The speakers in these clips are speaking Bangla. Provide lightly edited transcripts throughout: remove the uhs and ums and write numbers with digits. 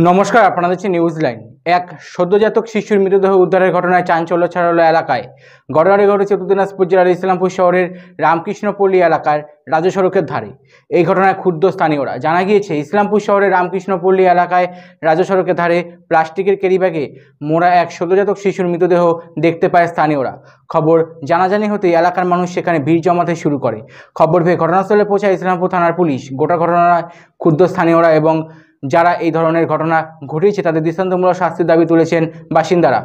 নমস্কার, আপনারা দেখছেন নিউজ লাইন। এক সদ্যজাতক শিশুর মৃতদেহ উদ্ধারের ঘটনায় চাঞ্চল্য ছড়ালো এলাকায়। ঘটনাটি ঘটেছে উত্তর দিনাজপুর জেলার ইসলামপুর শহরের রামকৃষ্ণপল্লী এলাকার রাজ্য সড়কের ধারে। এই ঘটনায় ক্ষুব্ধ স্থানীয়রা। জানা গিয়েছে, ইসলামপুর শহরের রামকৃষ্ণপল্লী এলাকায় রাজ্য সড়কের ধারে প্লাস্টিকের ক্যারিব্যাগে মোড়া এক সদ্যজাতক শিশুর মৃতদেহ দেখতে পায় স্থানীয়রা। খবর জানাজানি হতেই এলাকার মানুষ সেখানে ভিড় জমাতে শুরু করে। খবর পেয়ে ঘটনাস্থলে পৌঁছায় ইসলামপুর থানার পুলিশ। গোটা ঘটনায় ক্ষুব্ধ স্থানীয়রা এবং যারা এই ধরনের ঘটনা ঘটিয়েছে তাদের দৃষ্টান্তমূলক শাস্তির দাবি তুলেছেন বাসিন্দারা।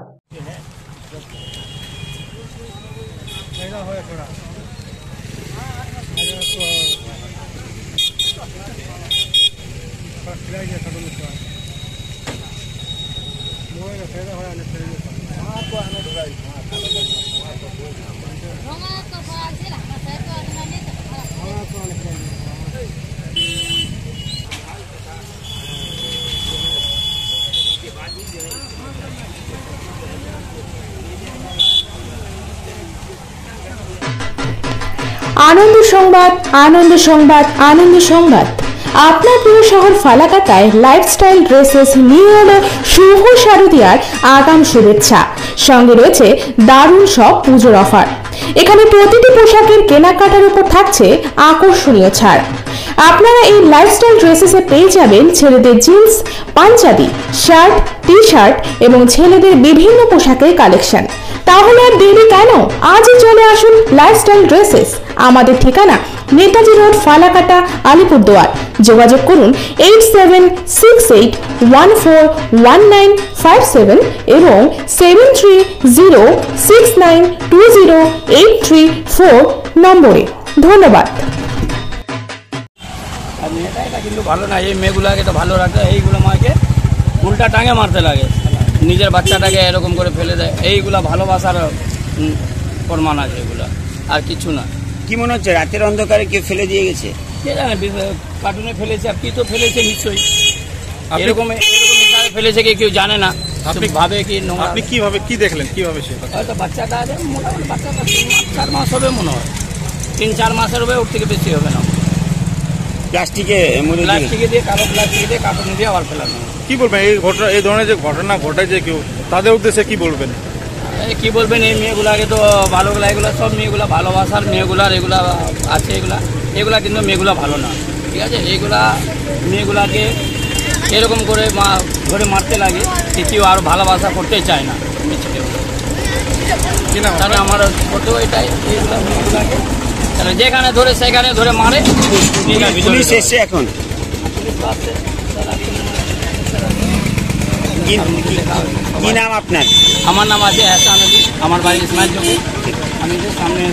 আনন্দ সংবাদ, আনন্দ সংবাদ, আনন্দ সংবাদ। আপনার প্রিয় শহর ফালাকাটায় লাইফস্টাইল ড্রেসেস নিয়ে এলো শুভ শারদীয়ার আগাম শুভেচ্ছা। সঙ্গে রয়েছে দারুণ সব পুজোর অফার। এখানে প্রতিটি পোশাকের কেনাকাটার উপর থাকছে আকর্ষণীয় ছাড়। আপনারা এই লাইফস্টাইল ড্রেসেসে পেয়ে যাবেন ছেলেদের jeans, panjabi, shirt, T shirt এবং ছেলেদের বিভিন্ন পোশাকের কালেকশন। তাহলে আর দেরি কেন? আজই চলে আসুন লাইফস্টাইল ড্রেসেস। আমাদের ঠিকানা নেতাজি রোড, ফালাকাটা, আলিপুরদুয়ার। যোগাযোগ করুন 8768141957 এবং 7306920834 নম্বরে। ধন্যবাদ। এটা কিন্তু ভালো না, এই মেয়েগুলাকে তো ভালো রাখতে, এইগুলো মাকে উল্টা টাঙে মারতে লাগে, নিজের বাচ্চাটাকে এরকম করে ফেলে দেয়। এইগুলা ভালোবাসার প্রমাণ আছে, এগুলা আর কিছু না। কি মনে হচ্ছে রাতের অন্ধকারে কেউ ফেলে দিয়ে গেছে? কে জানে, কার্টুনে ফেলেছে, আর কি তো ফেলেছে নিশ্চয়ই। এরকম ফেলেছে কি কেউ জানে না, আপনি ভাবে কি। আপনি কিভাবে কি দেখলেন, কিভাবে সেটা? হয়তো বাচ্চাটা আছে, মোটামুটি বাচ্চাটা 3-4 মাস হবে মনে হয়, 3-4 মাসের হবে, ওর থেকে বেশি হবে না। প্লাস্টিকে দিয়ে, কালো প্লাস্টিকে দিয়ে, কার্টুন দিয়ে আবার ফেলানো। কি বলবেন এই ঘটনা, এই ধরনের যে ঘটনা ঘটায় কেউ, তাদের উদ্দেশ্যে কি বলবেন? কি বলবেন, এই মেয়েগুলাকে তো ভালোগুলা, এগুলা সব মেয়েগুলা ভালোবাসার মেয়েগুলার এগুলা আছে, এগুলা কিন্তু মেয়েগুলা ভালো না, ঠিক আছে। এইগুলা মেয়েগুলাকে এরকম করে ধরে মারতে লাগে, কেউ আর ভালোবাসা করতে চায় না। তাহলে আমার করতেও এটাই, এইগুলা মেয়েগুলাকে তাহলে যেখানে ধরে সেখানে ধরে মারে। পুলিশ এসছে এখন? কি নাম আপনার? আমার নাম আছে এহসান আলী, আমার বাড়ি ইসমাইল জমি। আমি যে সামনে